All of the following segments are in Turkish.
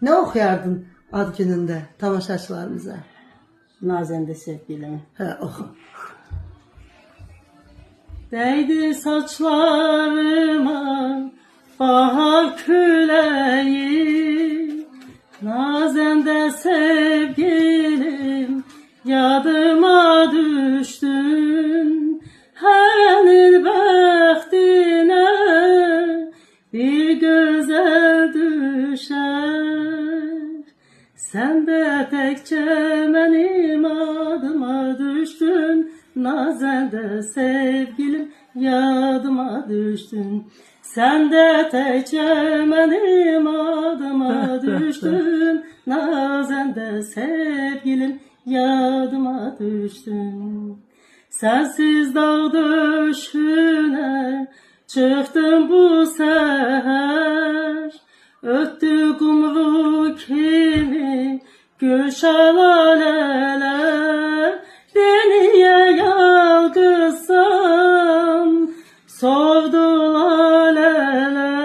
Ne okuyardın ad gününde tamaşaçılarımıza? Nazende sevgilim. He, oku. Değdi saçlarıma bahar küleği, nazende sevgilim yadıma düştün. Henin bəxtinə bir güzel düşer, sen de tekçe benim adıma düştün. Nazende sevgilim yadıma düştün. Sen de tekçe benim adıma düştün. Nazende sevgilim yadıma düştün. Sensiz dağ döşüne çıktım bu seher, öttü kumru kimi gül şelaleler. Beniye yalgızsam soldu laleler.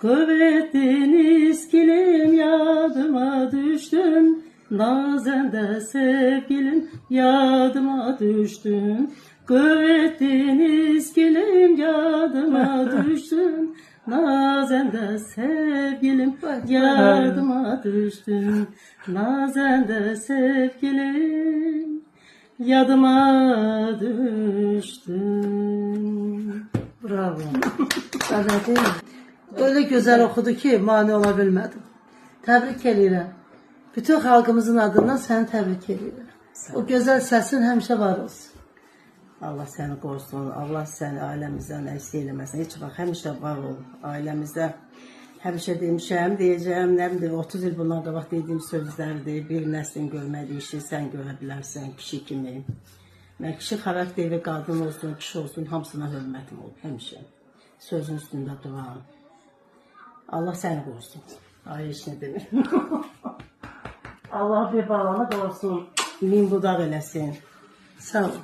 Kuvvetiniz kilim yadıma düştün. Nazende sevgilim yadıma düştün. Kuvvetiniz kilim yadıma düştün. Nazende sevgilim yadıma düştün. Nazende sevgilim yadıma düştün. Bravo. Evet, değil mi? Öyle güzel okudu ki mani olabilmedim. Tebrik ederim. Bütün halkımızın adından seni tebrik ederim. O güzel sesin hemşe var olsun. Allah seni korusun. Allah seni ailemizden eksik eylemesin. Hiç bak həmişə var ol ailəmizdə. Həmişə demişəm, deyəcəm, nə bilim 30 il bundan qabaq dediyim sözlərdir. Bir nəslin görmədiyi işi sən görə bilərsən kişi kimi. Mən kişi xarakteri, qadın olsun, kişi olsun, hamısına hörmətim olub həmişə. Sözün üstündə duran. Allah səni qorusun. Ay heç nə demir. Allah bir balanı qorusun. Min budaq eləsin. Sağ ol.